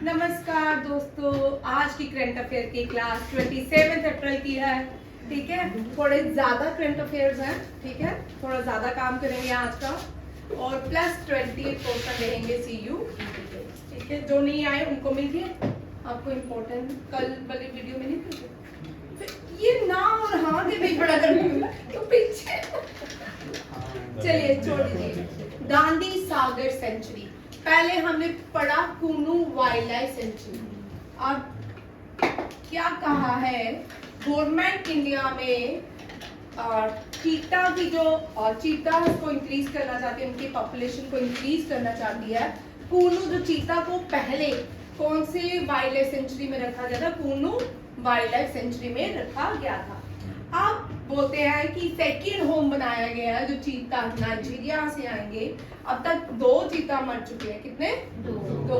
नमस्कार दोस्तों, आज की करंट अफेयर की क्लास 27 अप्रैल की है। ठीक है, थोड़े ज्यादा करंट अफेयर्स हैं। ठीक है, थोड़ा ज्यादा काम करेंगे आज का और प्लस 28 क्वेश्चन रहेंगे CU। ठीक है, जो नहीं आए उनको मिल गए। आपको इम्पोर्टेंट कल वाली वीडियो में नहीं मिले ये ना और हाँ के भी बड़ा तो पीछे चलिए छोड़ दीजिए। गांधी सागर सेंचुरी पहले हमने पढ़ा, कूनू वाइल्ड लाइफ सेंचुरी। अब क्या कहा है गवर्नमेंट इंडिया में चीता की जो चीता को इंक्रीज करना चाहती है, उनकी पॉपुलेशन को इंक्रीज करना चाहती है। कूनू जो चीता को पहले कौन से वाइल्ड लाइफ सेंचुरी में रखा गया था? कूनू वाइल्ड लाइफ सेंचुरी में रखा गया था। अब बोलते हैं कि सेकंड होम बनाया गया है जो चीता नाइजीरिया से आएंगे। अब तक 2 चीता मर चुके हैं। कितने? 2।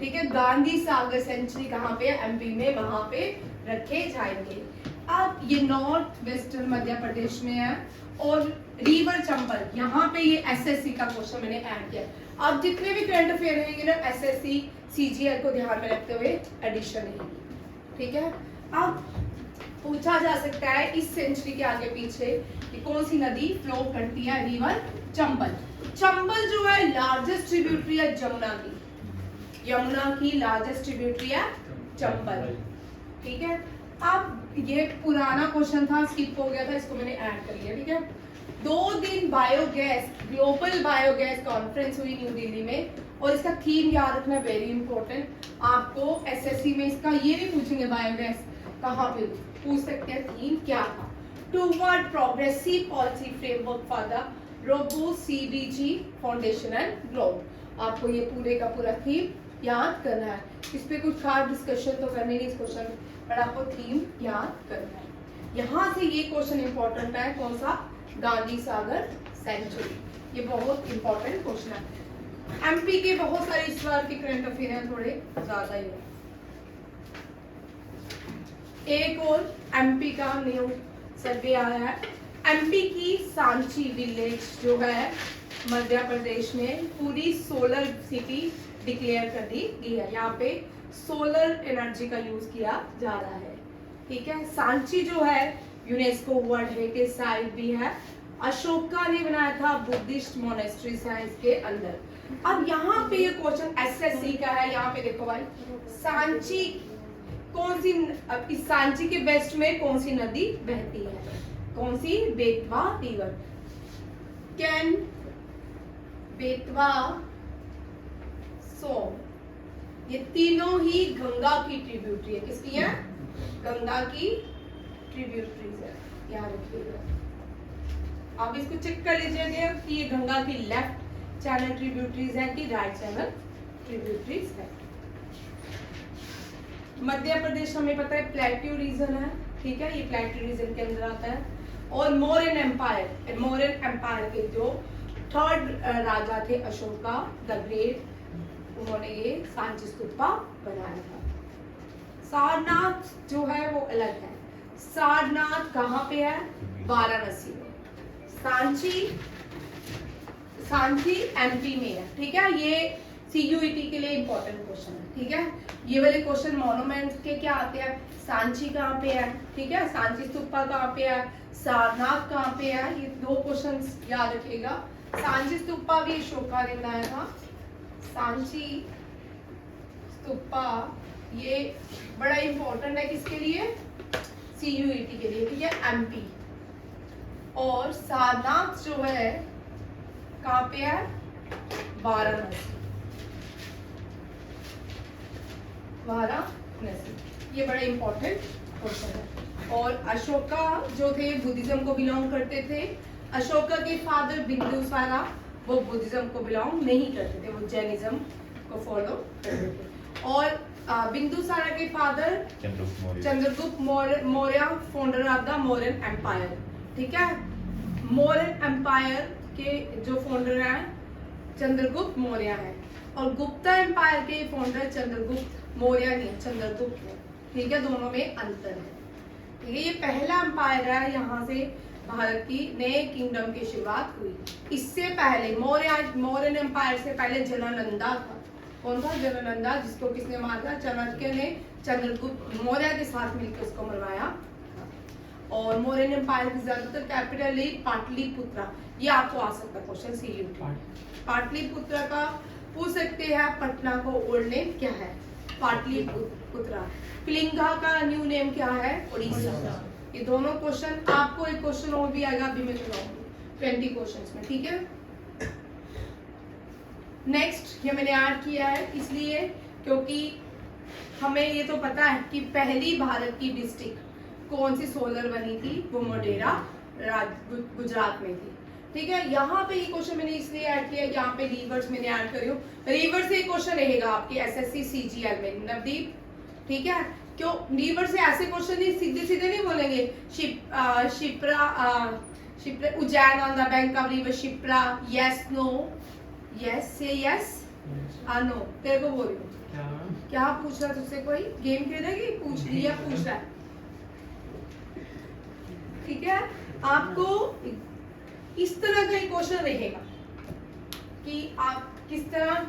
ठीक है, गांधी सागर सेंचुरी कहाँ पे है? MP में, वहां पे रखे जाएंगे। अब ये नॉर्थ वेस्टर्न मध्य प्रदेश में है और रिवर चंबल, यहाँ पे ये SSC का क्वेश्चन मैंने ऐड किया। अब जितने भी करंट अफेयर रहेंगे ना SSC CGL को ध्यान में रखते हुए एडिशन रहेगी। ठीक है, अब पूछा जा सकता है इस सेंचुरी के आगे पीछे कि कौन सी नदी फ्लो करती है? रिवर चंबल। चंबल जो है लार्जेस्ट ट्रिब्यूटरी है जमुना की। यमुना की लार्जेस्ट ट्रिब्यूटरी है चंबल। ठीक है, अब ये पुराना क्वेश्चन था, स्किप हो गया था, इसको मैंने ऐड कर लिया। ठीक है, 2 दिन बायोगैस ग्लोबल बायोगैस कॉन्फ्रेंस हुई न्यू दिल्ली में और इसका थीम याद रखना वेरी इंपॉर्टेंट। आपको SSC में इसका ये भी पूछेंगे, बायोगैस कहाँ पे पूछ सकते हैं, थीम क्या था? Toward progressive policy framework for the robust CBG foundation and globe. आपको ये पूरे का पूरा थीम याद करना है। इस पे कुछ खास डिस्कशन तो करनी नहीं इस क्वेश्चन, पर आपको थीम याद करना है। यहाँ से ये क्वेश्चन इंपॉर्टेंट है, कौन सा? गांधी सागर सेंचुरी। ये बहुत इंपॉर्टेंट क्वेश्चन है। MP के बहुत सारे इस बार के करंट अफेयर हैं, थोड़े ज्यादा ही है। एक और MP का न्यू सर्वे आया है। MP की सांची विलेज जो है मध्य प्रदेश में पूरी सोलर सिटी डिक्लेयर कर दी गई है। यहाँ पे सोलर एनर्जी का यूज किया जा रहा है। ठीक है, सांची जो है यूनेस्को वर्ल्ड हेरिटेज साइट भी है। अशोका ने बनाया था, बुद्धिस्ट मोनेस्ट्रीज है इसके अंदर। अब यहाँ पे ये क्वेश्चन SSC का है। यहाँ पे देखो भाई, सांची कौन सी, इस सांची के वेस्ट में कौन सी नदी बहती है? कौन सी? बेतवा रिवर। कैन, बेतवा, सोम, ये तीनों ही गंगा की ट्रिब्यूटरी है। किसकी है? गंगा की ट्रिब्यूटरीज है, याद रखिएगा। आप इसको चेक कर लीजिएगा कि ये गंगा की लेफ्ट चैनल ट्रिब्यूटरीज है कि राइट चैनल ट्रिब्यूटरीज है। मध्य प्रदेश हमें पता है प्लेट्यू रीजन है। ठीक है, ये प्लेट्यू रीजन के अंदर आता है। और मौर्यन एम्पायर के जो 3rd राजा थे अशोका द ग्रेट, उन्होंने ये सांची स्तूपा बनाया था। सारनाथ जो है वो अलग है। सारनाथ कहाँ पे है? वाराणसी में। सांची MP में है। ठीक है, ये CUET के लिए इंपॉर्टेंट क्वेश्चन है। ठीक है, ये वाले क्वेश्चन मॉन्यूमेंट के क्या आते हैं? सांची कहाँ पे है? ठीक है, सांची स्तूपा कहाँ पे है? सारनाथ कहाँ पे है? ये 2 क्वेश्चन याद रखिएगा। सांची स्तूपा भी अशोका ने बनाया था। सांची स्तूपा ये बड़ा इंपॉर्टेंट है किसके लिए? CUET के लिए। ठीक है, MP। और सारनाथ जो है कहाँ पे है? वाराणसी। ये बड़ा इंपॉर्टेंट क्वेश्चन है। और अशोका जो थे बुद्धिज्म को बिलोंग करते थे। अशोका के फादर बिंदुसारा वो बुद्धिज्म को बिलोंग नहीं करते थे, वो जैनिज्म को फॉलो करते थे। और बिंदुसारा के father Chandragupta Maurya, founder of the Mauryan empire. ठीक है, मौर्यन एम्पायर के जो फाउंडर हैं चंद्रगुप्त मौर्य है। और गुप्ता एम्पायर के फाउंडर चंद्रगुप्त मौर्य नहीं, चंद्रगुप्त है। ठीक है, दोनों में अंतर है। ठीक है, ये पहला एम्पायर है, यहाँ से भारत की नए किंगडम की शुरुआत हुई। इससे पहले मौर्यन एम्पायर से पहले जनानंदा था। कौन था? जननंदा, जिसको किसने मारा? चाणक्य ने चंद्रगुप्त मौर्य के साथ मिलकर उसको मरवाया। और मौर्यन एम्पायर की ज्यादातर कैपिटल है पाटलिपुत्रा। ये आपको आ सकता है क्वेश्चन सीयूटी। पाटलिपुत्रा का पूछ सकते हैं। पटना को ओल्ड नेम क्या है? पाटलिपुत्रा। कलिंगा का न्यू नेम क्या है? उड़ीसा। ये दोनों क्वेश्चन आपको, एक क्वेश्चन और भी आएगा, अभी मैं चलाऊंगी 20 क्वेश्चंस में, ठीक है। नेक्स्ट ये मैंने ऐड किया है इसलिए क्योंकि हमें ये तो पता है कि पहली भारत की डिस्ट्रिक्ट कौन सी सोलर बनी थी, वो मोढेरा गुजरात में थी, ठीक है। यहाँ पे ये क्वेश्चन मैंने इसलिए ऐड किया, यहाँ पे रिवर्स मैंने ऐड करी हूँ। रिवर्स से क्वेश्चन रहेगा आपके एसएससी सीजीएल में, नवदीप, ठीक है। क्यों रिवर्स से ऐसे क्वेश्चन नहीं, सीधे सीधे नहीं बोलेंगे। Shipra Ujjain on the bank of river Shipra, yes no, yes से यस, नो। तेरे को बोल रही हूँ क्या पूछ रहा है तुझसे? कोई गेम खेलेगी? पूछ लिया, पूछ रहा है, ठीक है। आपको इस तरह का क्वेश्चन रहेगा कि आप किस तरह,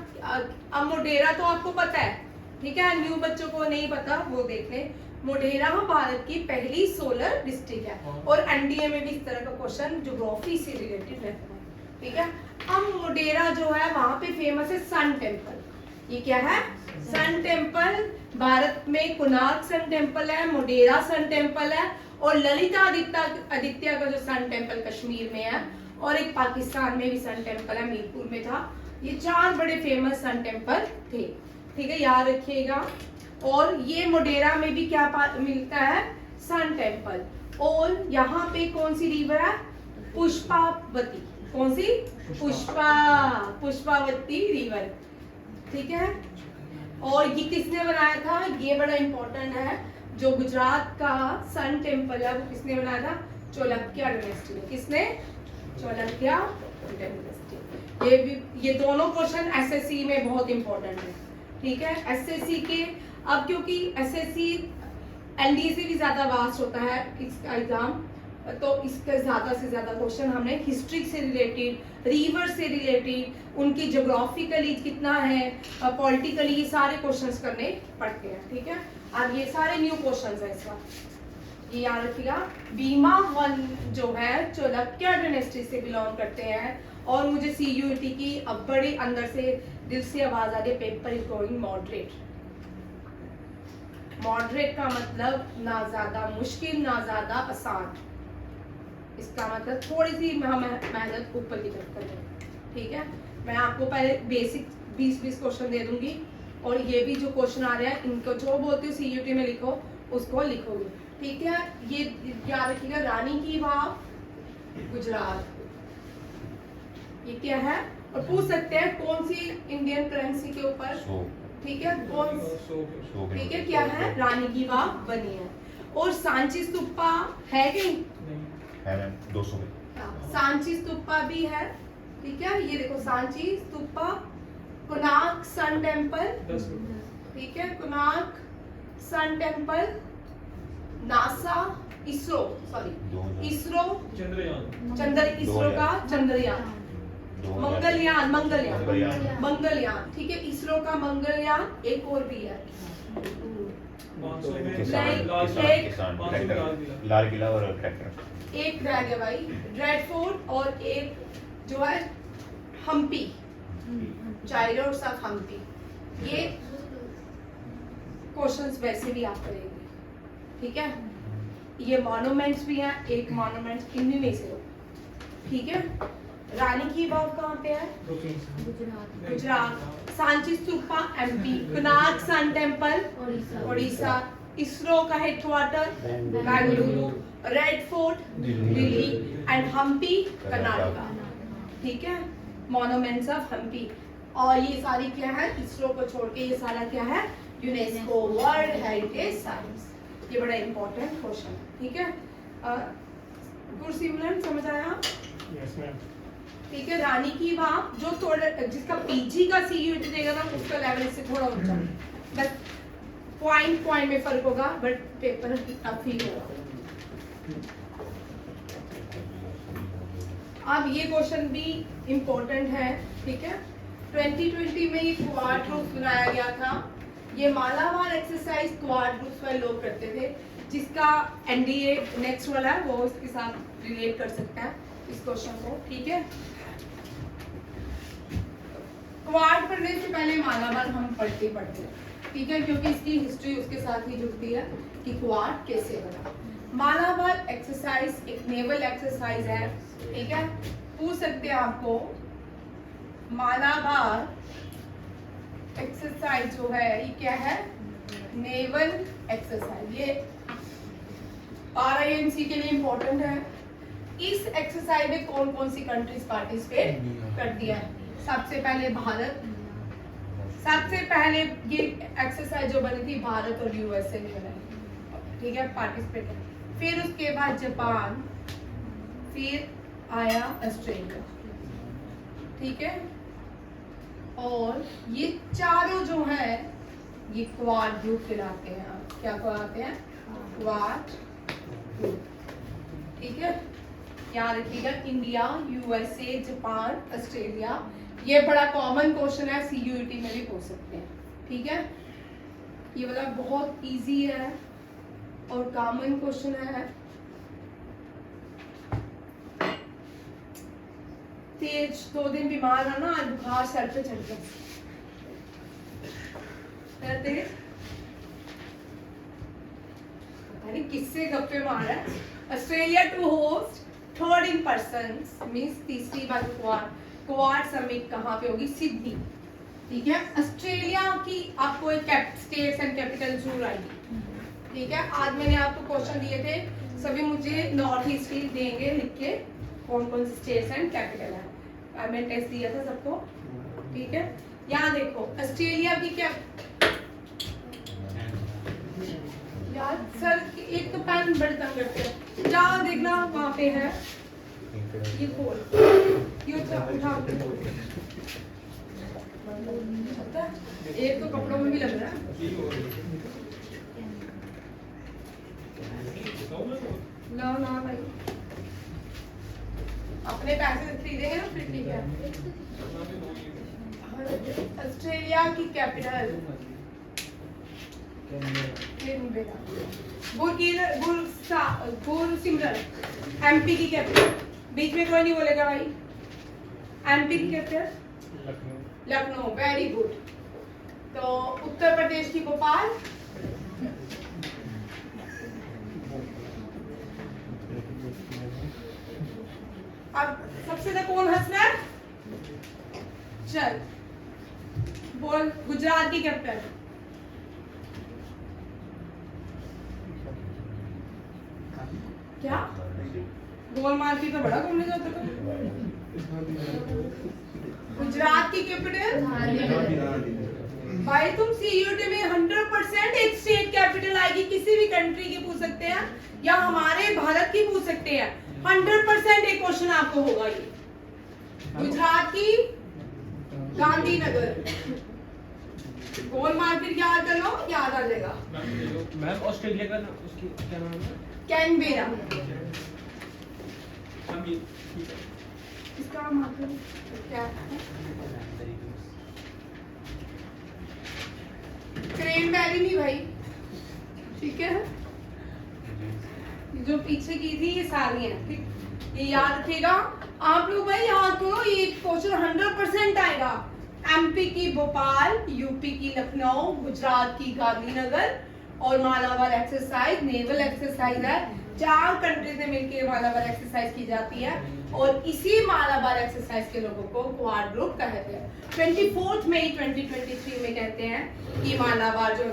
अब मोढेरा तो आपको पता है, ठीक है। न्यू बच्चों को नहीं पता वो देख ले। मोढेरा भारत की पहली सोलर डिस्ट्रिक्ट है और एनडीए में भी इस तरह का क्वेश्चन ज्योग्राफी से रिलेटेड रहता है, ठीक है। अब मोढेरा जो है वहां पे फेमस है सन टेम्पल। ये क्या है? Sun temple. भारत में कोणार्क सन टेम्पल है, मोढेरा सन टेम्पल है और ललिता आदित्य का जो सन टेम्पल कश्मीर में है, और एक पाकिस्तान में भी सन टेम्पल है, मीरपुर में था। ये 4 बड़े फेमस सन टेम्पल थे, ठीक है, याद रखिएगा। और ये मोढेरा में भी क्या मिलता है? Sun temple. और यहाँ पे कौन सी रिवर है? पुष्पावती। कौन सी? पुष्पावती रिवर, ठीक है। और ये किसने बनाया था? ये बड़ा इंपॉर्टेंट है। जो गुजरात का सन टेम्पल है वो किसने बनाया था? चालुक्य डायनेस्टी ने। किसने? चालुक्य डायनेस्टी। ये दोनों क्वेश्चन एसएससी में बहुत इंपॉर्टेंट है, ठीक है। एसएससी के अब क्योंकि एसएससी एनडीए से भी ज्यादा वास्ट होता है इसका एग्जाम, तो इसके ज्यादा से ज्यादा क्वेश्चन हमने हिस्ट्री से रिलेटेड, रिवर से रिलेटेड, उनकी ज्योग्राफिकली कितना है, पॉलिटिकली, ये सारे क्वेश्चंस करने पड़ते हैं, ठीक है। अब ये सारे न्यू क्वेश्चंस हैं इस बार, ये याद रखिएगा। बीमा वन जो है चालुक्य डायनेस्टी से बिलोंग करते हैं। और मुझे सीयूईटी की अब बड़ी अंदर से दिल से आवाज आ रही है, paper is going moderate. Moderate का मतलब ना ज्यादा मुश्किल ना ज्यादा आसान, इसका मतलब थोड़ी सी मेहनत ऊपर की तरफ करें, ठीक है। मैं आपको पहले बेसिक 20 क्वेश्चन दे दूंगी और ये भी जो क्वेश्चन आ रहे हैं इनको जो बोलती हूँ सीयूटी में लिखो उसको लिखोगे, ठीक है। ये याद रखिएगा, रानी की वाव गुजरात, ये क्या है? और पूछ सकते हैं कौन सी इंडियन करेंसी के ऊपर, ठीक है, कौन, ठीक है, क्या है? रानी की वाव बनी है। और सांची स्तूपा है कि है मैम 200 में। सांची स्तूपा भी है, ठीक है। ये देखो सांची स्तूपा, कोणार्क सन टेम्पल, ठीक है, Konark sun temple, NASA, ISRO, sorry ISRO, ISRO का चंद्रयान, मंगलयान, ठीक है, इसरो का मंगलयान। एक और भी है, लाल किला और ट्रैक्टर। एक रह गया भाई, रेड फोर्ट, और एक जो है हम्पी, जाइरोस ऑफ हम्पी। ये क्वेश्चंस वैसे भी आप करेंगे, ठीक है। ये मॉन्यूमेंट्स भी हैं, एक मॉन्यूमेंट्स इनमें में से हो, ठीक है। रानी की वाव कहाँ पे है? Gujarat. Sanchi stupa MP, Konark sun temple Orissa, ISRO का headquarter Bengaluru, red fort Delhi and Hampi Karnataka, ठीक है। Monuments of Hampi. और ये सारी क्या है? इसरो को छोड़ के ये सारा क्या है? UNESCO world heritage sites. ये बड़ा इंपॉर्टेंट क्वेश्चन, ठीक है। गुरसिमरन समझ आया? Yes ma'am. ठीक है। रानी की वाव जो थोड़ा, जिसका पीजी का सीयूटी देगा ना उसका लेवल इससे थोड़ा ऊंचा, बस पॉइंट में फर्क होगा, बट पेपर टफ ही होगा। अब ये क्वेश्चन भी इम्पोर्टेंट है, ठीक है। 2020 में ये क्वाड ग्रुप्स बनाया गया था। ये मालाबार एक्सरसाइज क्वाड ग्रुप्स वाले लोग करते थे, जिसका एनडीए नेक्स्ट वाला है वो इसके साथ रिलेट कर सकता है इस क्वेश्चन को, ठीक है। क्वाड पढ़ने से पहले मालाबार हम पढ़ते हैं, ठीक है, क्योंकि इसकी हिस्ट्री उसके साथ ही जुड़ती है कि क्वाड कैसे बना। मालाबार एक्सरसाइज एक नेवल एक्सरसाइज है, ठीक है। पूछ सकते हैं आपको मालाबार एक्सरसाइज जो है ये क्या है, नेवल एक्सरसाइज। ये RIMC के लिए इंपॉर्टेंट है। इस एक्सरसाइज में कौन कौन सी कंट्रीज पार्टिसिपेट कर दिया है? सबसे पहले भारत, सबसे पहले ये एक्सरसाइज जो बनी थी भारत और USA में बनी, ठीक है, पार्टिसिपेट। फिर उसके बाद जापान, फिर आया ऑस्ट्रेलिया, ठीक है। और ये चारों जो है ये क्वाड ग्रुप कहलाते हैं। क्या कहलाते हैं? क्वाड ग्रुप, ठीक है। याद रखिएगा, इंडिया, USA, जापान, ऑस्ट्रेलिया। ये बड़ा कॉमन क्वेश्चन है, CUET में भी पूछ सकते हैं, ठीक है। ये वाला बहुत इजी है और कॉमन क्वेश्चन है। तेज 2 दिन बीमार है ना, आज बुखार सर पे चढ़ गया। अरे किससे गप्पे मार रहा है? Australia to host third in person means तीसरी बार क्वाड समिट कहाँ पे होगी? सिडनी, ठीक है। ऑस्ट्रेलिया की आपको एक स्टेट्स एंड कैपिटल जरूर आएगी, ठीक है। आज मैंने आपको क्वेश्चन दिए थे, सभी मुझे नॉर्थ ईस्ट ही देंगे लिख के कौन कौन से स्टेट्स एंड कैपिटल है। मैंने टेस्ट दिया था सबको, ठीक है। यहाँ देखो ऑस्ट्रेलिया की क्या यार सर, एक तो पेन बड़े तंग करते हैं। जहाँ देखना वहाँ पे है, ये खोल, ये उठा एक तो कपड़ों में भी लग रहा है ना भाई, अपने पैसे से खरीदेंगे ना फिर ठीक है। ऑस्ट्रेलिया की कैपिटल गुरसिमरन। MP की कैपिटल, बीच में कोई नहीं बोलेगा भाई। MP की कैपिटल लखनऊ, वेरी गुड। तो उत्तर प्रदेश की भोपाल, अब सबसे ज्यादा कौन हंस रहा है? चल बोल, गुजरात की कैपिटल क्या? गोल मार के तो बड़ा घूमने जाता था। गुजरात की कैपिटल भाई, तुम CUET में 100% एक स्टेट कैपिटल आएगी, किसी भी कंट्री की पूछ सकते हैं या हमारे भारत की पूछ सकते हैं। 100% एक क्वेश्चन आपको होगा ये। गुजरात की गांधीनगर, गोल मार्केट याद कर लो, याद आ जाएगा। मैम ऑस्ट्रेलिया का ना उसकी क्या नाम है? कैनबेरा। हम ये इसका मतलब क्या है? क्रैनबेरी नहीं भाई, ठीक है। जो पीछे की थी ये सारी हैं, ठीक। ये याद रखिएगा आप लोग भाई, याद करो ये क्वेश्चन 100% आएगा। MP की भोपाल, UP की लखनऊ, गुजरात की गांधीनगर और मालाबार एक्सरसाइज नेवल एक्सरसाइज है। 4 कंट्री से मिलकर मालाबार एक्सरसाइज की जाती है और इसी मालाबार एक्सरसाइज के लोगों को क्वाड ग्रुप कहते हैं। 24 मई 2023 में कहते हैं कि मालाबार जो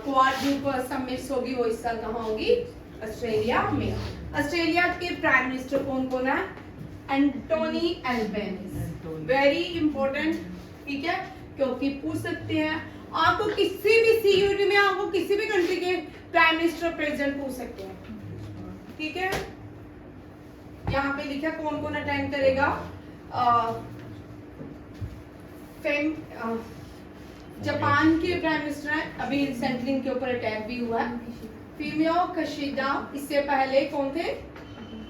क्वाड ग्रुप समिट होगी वो इस साल कहाँ होगी? ऑस्ट्रेलिया में। ऑस्ट्रेलिया के प्राइम मिनिस्टर कौन कौन है? एंटोनी एल्बेनीज़, वेरी इंपॉर्टेंट, ठीक है, क्योंकि पूछ सकते हैं आपको किसी भी CUET में, आपको किसी भी कंट्री के प्राइम मिनिस्टर प्रेसिडेंट पूछ सकते हैं, ठीक है। यहाँ पे लिखा कौन कौन अटेंड करेगा। जापान के प्राइम मिनिस्टर हैं, अभी रिसेंटली इनके ऊपर अटैक भी हुआ है। फूमियो किशिदा, इससे पहले कौन थे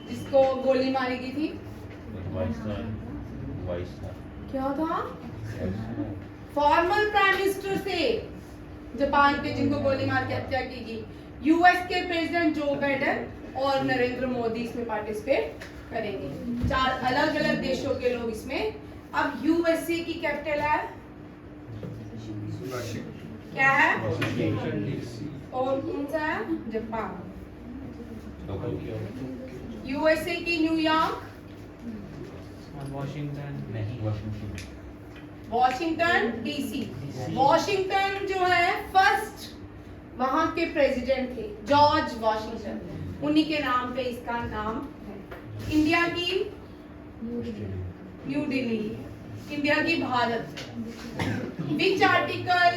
जिसको गोली मारी गई थी? वाइस था। क्या था? फॉर्मर प्राइम मिनिस्टर से जापान के जिनको गोली मार के हत्या की गई, यूएस के प्रेसिडेंट जो बाइडेन और नरेंद्र मोदी इसमें पार्टिसिपेट करेंगे। 4 अलग अलग देशों के लोग इसमें। अब यूएसए की कैपिटल है क्या है, और कौन सा है, जापान। यूएसए की न्यूयॉर्क, वॉशिंगटन डीसी। वॉशिंगटन जो है फर्स्ट वहां के प्रेसिडेंट थे जॉर्ज वॉशिंगटन, उन्हीं के नाम पे इसका नाम है। इंडिया की न्यू दिल्ली, इंडिया की भारत। विच आर्टिकल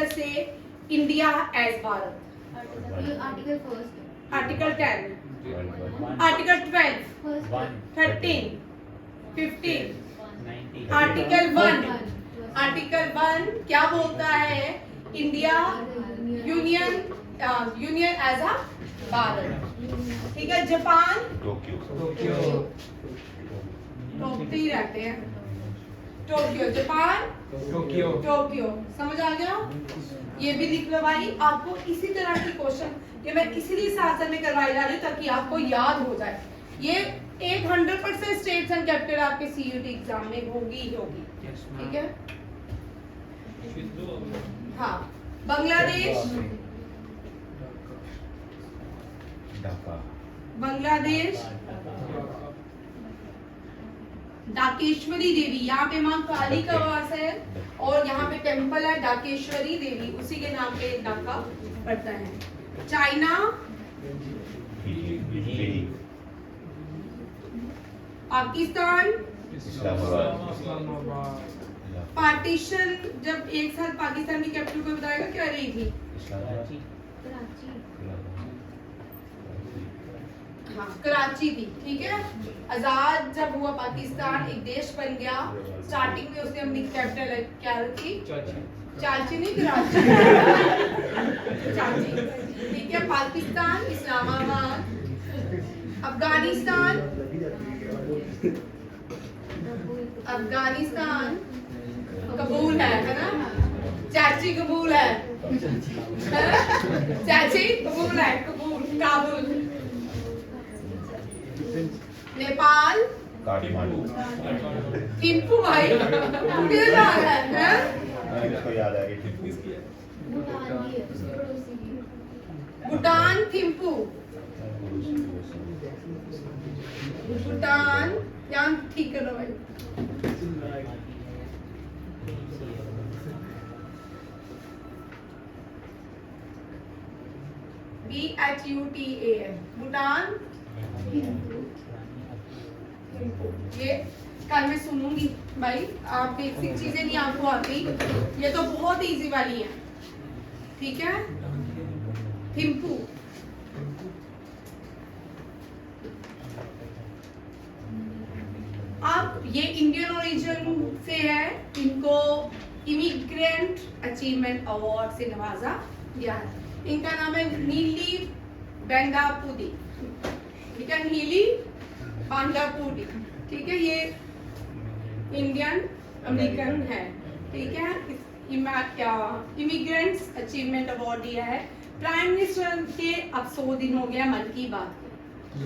से India as Bharat? Article 10, article 12, 13, 15, article 1। Article 1 क्या बोलता है? India union as a Bharat. ठीक है। जापान टोक्यो टोकते ही रहते हैं। Tokyo, Japan Tokyo. समझ आ गया? ये भी लिख लो भाई। आपको इसी तरह की क्वेश्चन ये मैं इसीलिए साथ में करवाई जा रही हूँ ताकि आपको याद हो जाए। ये 100% स्टेट्स एंड कैपिटल आपके सीयूटी एग्जाम में होगी ही होगी। ठीक है। हाँ, बांग्लादेश, ढाका बांग्लादेश, डाकेश्वरी देवी, यहाँ पे माँ काली का वास है और यहाँ पे टेम्पल है डाकेश्वरी देवी, उसी के नाम पे ढाका पड़ता है। चाइना, दिल्ली पाकिस्तान। इस्लामाबाद पार्टीशन जब एक साथ पाकिस्तान की कैपिटल को बताएगा क्या रही थी? हाँ, कराची थी। ठीक है। आजाद जब हुआ पाकिस्तान एक देश बन गया, स्टार्टिंग में उसने अपनी कैपिटल क्या रखी? चाची नहीं, कराची। चाची। ठीक है। पाकिस्तान, इस्लामाबाद। अफगानिस्तान, अफगानिस्तान कबूल है ना? चाची कबूल है, चाची कबूल है, कबूल, काबुल। नेपाल, काठमांडू। थिम्पू भाई किधर जा रहा है? इसको याद आ गई। भूटान, थिम्पू। भूटान, यहाँ ठीक करो भाई। BHUTAN, भूटान। ये कल मैं सुनूंगी भाई, आप बेसिक चीजें नहीं आपको आती, ये तो बहुत इजी वाली है। ठीक है। थिम्पू, अब ये इंडियन ओरिजिन से है, इनको इमिग्रेंट अचीवमेंट अवार्ड से नवाजा गया है। इनका नाम है नीली बेंगापुदी। ठीक है, नीली बेंगापुदी। ठीक है, ये इंडियन अमेरिकन है। ठीक है। इमिग्रेंट्स अचीवमेंट अवार्ड दिया है। प्राइम मिनिस्टर के अब 100 दिन हो गया मन की बात के।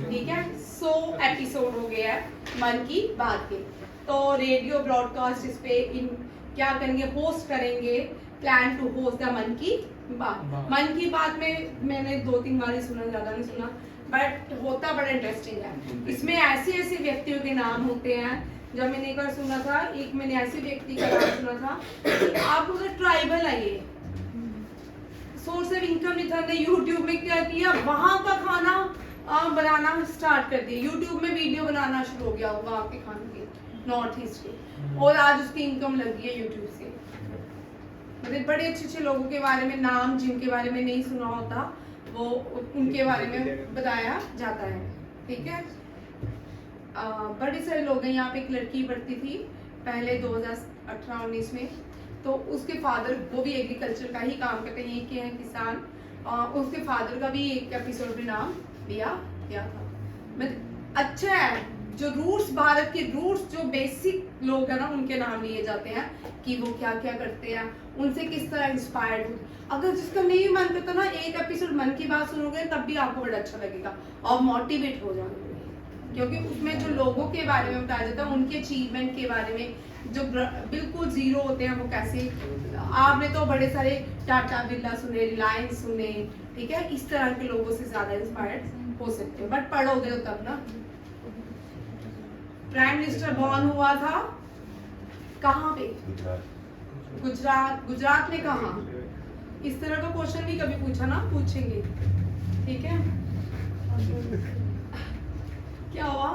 ठीक है, 100 एपिसोड हो गया है मन की बात के। तो रेडियो ब्रॉडकास्ट इस पे इन क्या करेंगे, होस्ट करेंगे, प्लान टू होस्ट द मन की बात। मन की बात में मैंने 2-3 बार ही सुना, ज्यादा नहीं सुना, बट होता बड़ा इंटरेस्टिंग है। इसमें ऐसे ऐसे व्यक्तियों के नाम होते हैं। जब मैंने एक बार सुना था, एक मैंने ऐसे व्यक्ति का नाम सुना था, आप उधर ट्राइबल है, ये सोर्स ऑफ इनकम नहीं था, यूट्यूब में क्या किया, वहां का खाना बनाना स्टार्ट कर दिया। यूट्यूब में वीडियो बनाना शुरू हो गया वहाँ के खाने के, नॉर्थ ईस्ट के, और आज उसकी इनकम लग गई है यूट्यूब से। मतलब बड़े अच्छे अच्छे लोगों के बारे में, नाम जिनके बारे में नहीं सुना होता वो उनके बारे में बताया जाता है। ठीक है। बड़े सारे लोग हैं। यहाँ पे एक लड़की पढ़ती थी पहले 2018-19 में, तो उसके फादर वो भी एग्रीकल्चर का ही काम करते हैं, यही के हैं किसान। उसके फादर का भी एक एपिसोड में नाम लिया गया था। मतलब अच्छा है, जो रूट्स, भारत के रूट्स, जो बेसिक लोग हैं ना उनके नाम लिए जाते हैं कि वो क्या क्या करते हैं, उनसे किस तरह इंस्पायर्ड हो। अगर जिसका नहीं मन करता ना, एक एपिसोड मन की बात सुनोगे तब भी आपको बड़ा अच्छा लगेगा और मोटिवेट हो जाओगे, क्योंकि उसमें जो लोगों के बारे में बताया जाता है, उनके अचीवमेंट के बारे में, जो बिल्कुल जीरो होते हैं वो कैसे। आपने तो बड़े सारे टाटा बिरला सुने, रिलायंस सुने, ठीक है, इस तरह के लोगों से ज्यादा इंस्पायर्ड हो सकते हो, बट पढ़ोगे तो तब ना। प्राइम मिनिस्टर बॉर्न हुआ था कहाँ पे? गुजरात। गुजरात में कहाँ? इस तरह का क्वेश्चन भी कभी पूछा ना, पूछेंगे, ठीक है। क्या हुआ?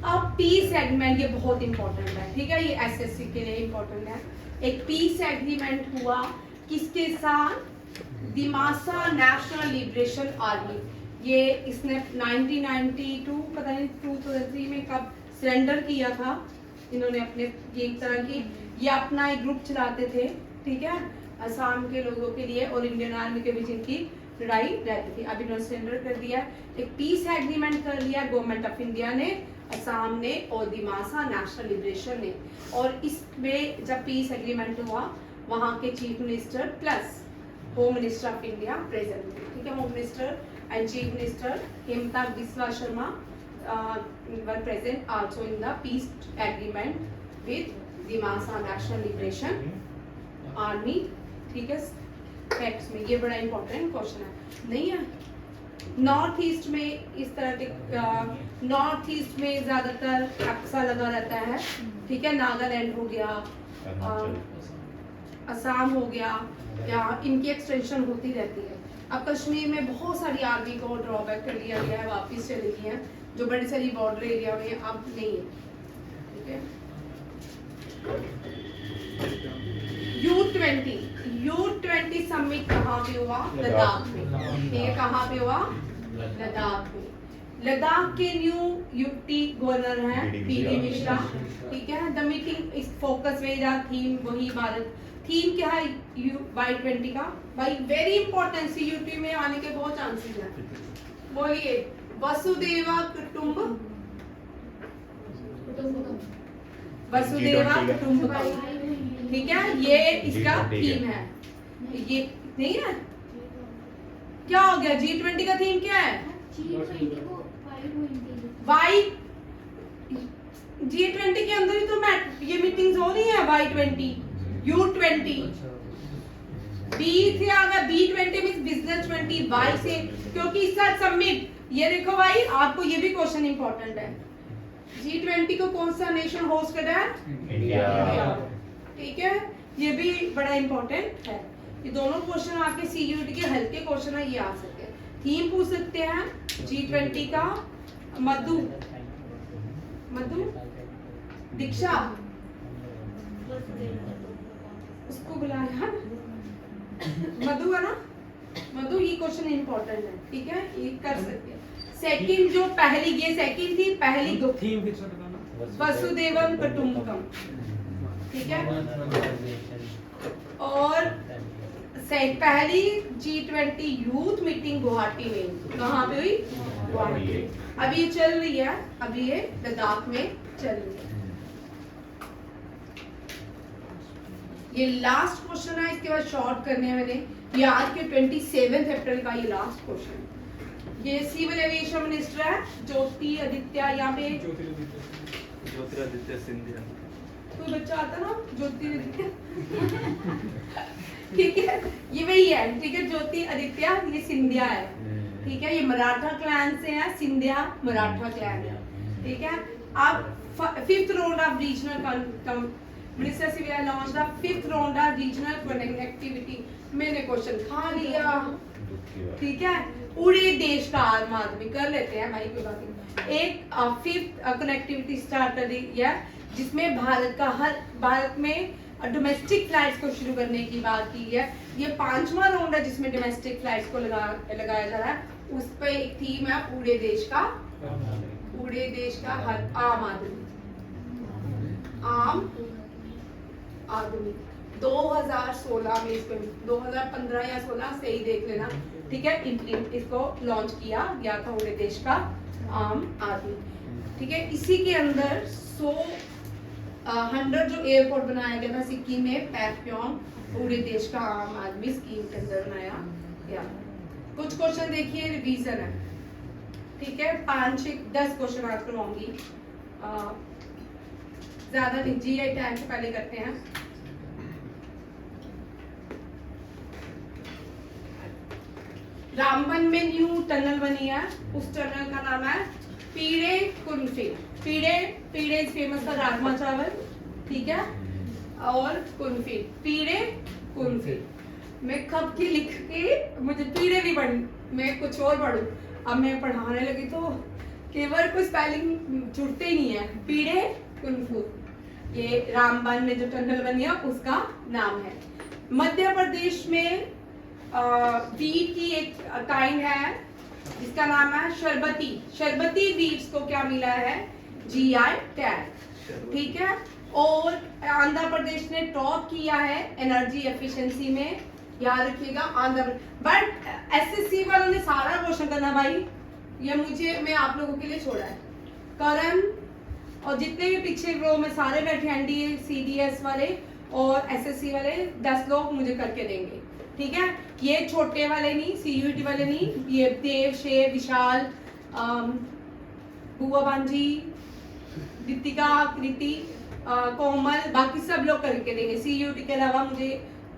अब पीस सेगमेंट, ये बहुत इंपॉर्टेंट है, ठीक है, ये एसएससी के लिए इंपॉर्टेंट है। एक पीस एग्रीमेंट हुआ किसके साथ? Dimasa national liberation army. ये इसने 1992 पता नहीं 2003 में कब सरेंडर किया था इन्होंने अपने, ये एक तरह की, ये अपना एक ग्रुप चलाते थे, ठीक है, असम के लोगों के लिए और इंडियन आर्मी के बीच इनकी लड़ाई रहती थी। अभी इन्होंने सरेंडर कर दिया, एक पीस एग्रीमेंट कर लिया गवर्नमेंट ऑफ इंडिया ने, असम ने और दिमासा नेशनल लिबरेशन ने। और इसमें जब पीस एग्रीमेंट हुआ, वहाँ के chief minister plus home minister of India present थे, ठीक है। Home minister and chief minister Himanta Biswa Sarma were present also in the peace agreement with Dimasa National Liberation Army, ठीक है। फैक्ट्स में ये बड़ा इंपॉर्टेंट क्वेश्चन है, नहीं है। नॉर्थ ईस्ट में इस तरह के, नॉर्थ ईस्ट में ज्यादातर अक्सा लगा रहता है, ठीक है, नागालैंड हो गया, असम हो गया, या इनकी एक्सटेंशन होती रहती है। अब कश्मीर में बहुत सारी आर्मी को ड्रॉबैक कर लिया गया है, वापस चली गई है, जो बड़ी सारी बॉर्डर एरिया में अब नहीं है, ठीक है। U20 समिट कहाँ पे हुआ? लद्दाख में। ये कहाँ पे हुआ? लद्दाख में। लद्दाख के न्यू यूटी गवर्नर हैं पीडी मिश्रा, ठीक है। द मीटिंग इस फोकस मेरा थीम वही भारत। थीम क्या है Y20 का? भाई वेरी इंपॉर्टेंट, CUT में आने के बहुत चांसेस हैं। बोलिए, वसुदेवा कुटुंब, वसुदेवा कुटुंबकम, ठीक है, ये इसका थीम है। ये नहीं है, क्या हो गया? G20 का थीम क्या है? G20 के अंदर ही तो ये मीटिंग्स हो रही है। Y20, U20, B से आ गया, B20 मींस बिजनेस 20, Y से, क्योंकि इस साथ समिट। ये देखो भाई, आपको ये भी क्वेश्चन इंपॉर्टेंट है। G20 को कौन सा नेशन होस्ट कर रहा है? इंडिया, ठीक है, ये भी बड़ा इंपॉर्टेंट है। ये दोनों क्वेश्चन आपके CUT के हल्के क्वेश्चन है, ये आ सकते हैं। थीम पूछ सकते हैं G20 का। मधु दीक्षा, उसको बुलाया मधु है ना, मधु, ये क्वेश्चन इंपॉर्टेंट है, ठीक है, ये कर सकते हैं। सेकंड जो पहली, ये सेकंड थी, पहली थीम फिक्स करना, वसुदेवन कुटुंबकम, ठीक है। और पहली G20 यूथ मीटिंग गुवाहाटी में, कहाँ पे हुई? गुवाहाटी। अभी ये चल रही है, अभी ये लद्दाख में चल रही है। ये लास्ट क्वेश्चन है, इसके बाद शॉर्ट करने वाले। ये आज के 27 अप्रैल का ये लास्ट क्वेश्चन। ये सिविल एविएशन मिनिस्टर है ज्योतिरादित्य, यहाँ पे ज्योतिरादित्य सिंधिया, कोई बच्चा आता ना ज्योतिरादित्य ठीक है, ये वही है, ठीक है, ज्योतिरादित्य, ये सिंधिया है, ठीक है, ये मराठा क्लैन से है, सिंधिया मराठा क्लैन है, ठीक है। अब 5th round of regional minister civil launch the 5th round of regional connectivity. मैंने क्वेश्चन खा लिया, ठीक है। पूरे देश का आम आदमी कर लेते हैं भाई, कोई बात नहीं। एक 5th कनेक्टिविटी स्टार्ट कर दी है, जिसमें भारत में डोमेस्टिक फ्लाइट्स को शुरू करने की बात की है। ये 5वां राउंड है जिसमें डोमेस्टिक फ्लाइट्स को लगाया जा रहा है। उस पर एक थीम है पूरे देश का हर आम आदमी। 2016 में इसको 2015 या 16 से ही देख लेना, ठीक है, इसको लॉन्च किया गया था पूरे देश का आम आदमी। ठीक है। इसी के अंदर 100 जो एयरपोर्ट बनाया गया था सिक्किम में, पैक्योंग, पूरे देश का आम आदमी स्कीम के अंदर बनाया गया। कुछ क्वेश्चन देखिए, रिवीजन है, ठीक है। 5-10 क्वेश्चन आज करवाऊंगी, ज्यादा नहीं। जीआई टैग से पहले करते हैं। रामबन में न्यू टनल बनी है, उस टनल का नाम है पीड़े कुल्फी। पीड़े फेमस था राजमा चावल, ठीक है, और कुल्फी, पीड़े कुल्फी। मैं कब की लिख के मुझे पीड़े नहीं पढ़ी, मैं कुछ और पढ़ूं। अब मैं पढ़ाने लगी तो केवल कोई स्पेलिंग जुड़ते ही नहीं है। पीड़े कुल्फू, ये रामबन में जो टनल बनी है उसका नाम है। मध्य प्रदेश में बीट की एक काइंड है जिसका नाम है शरबती। शरबती बीट्स को क्या मिला है? जीआई टैग, ठीक है। और आंध्र प्रदेश ने टॉप किया है एनर्जी एफिशिएंसी में, याद रखिएगा आंध्र। बट एसएससी वालों ने सारा क्वेश्चन करना भाई, ये मैं आप लोगों के लिए छोड़ा है। करण और जितने भी पीछे रो में सारे बैठे, एनडीए सीडीएस वाले और एसएससी वाले 10 लोग मुझे करके देंगे, ठीक है। ये छोटे वाले नहीं, सीयूईटी वाले नहीं, ये देव, शेर, विशाल, बुआ बांजी, दीपिका, कृति, कोमल, बाकी सब लोग करके देंगे सीयूईटी के अलावा। मुझे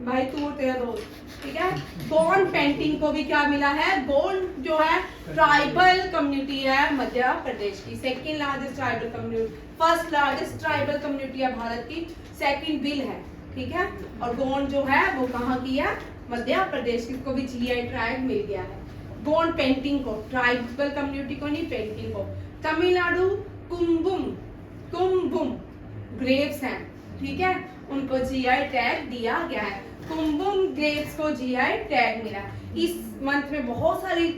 भाई तू और तेरा दोस्त, ठीक है। गोंड पेंटिंग को भी क्या मिला है? गोंड जो है ट्राइबल कम्युनिटी है मध्य प्रदेश की, second largest tribal community, first largest tribal community है भारत की, सेकंड बिल है, ठीक है। और गोंड जो है वो कहाँ की है? मध्य प्रदेश की, को भी जीआई टैग मिल गया है। गोंड पेंटिंग को, ट्राइबल कम्युनिटी को नहीं, पेंटिंग को। तमिलनाडु कुंभुम ग्रेप्स हैं, ठीक है, उनको जीआई टैग दिया गया है। कुंभुम ग्रेप्स को जीआई टैग मिला। इस मंथ में बहुत सारी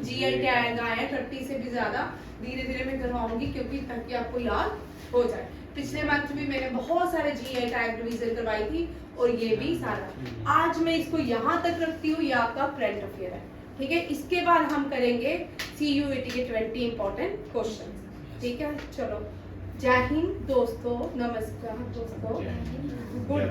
जीआई टैग आए हैं, 30 से भी ज्यादा। धीरे धीरे मैं करवाऊंगी क्योंकि ताकि आपको याद हो जाए। पिछले मंथ भी मैंने बहुत सारे जीआई टैग रिवीजन करवाई थी और ये भी सारा। आज मैं इसको यहाँ तक रखती हूँ, ये आपका करंट अफेयर है, ठीक है। इसके बाद हम करेंगे सीयूईटी के 20 इंपॉर्टेंट क्वेश्चन, ठीक है। चलो, जय हिंद दोस्तों, नमस्कार दोस्तों, गुड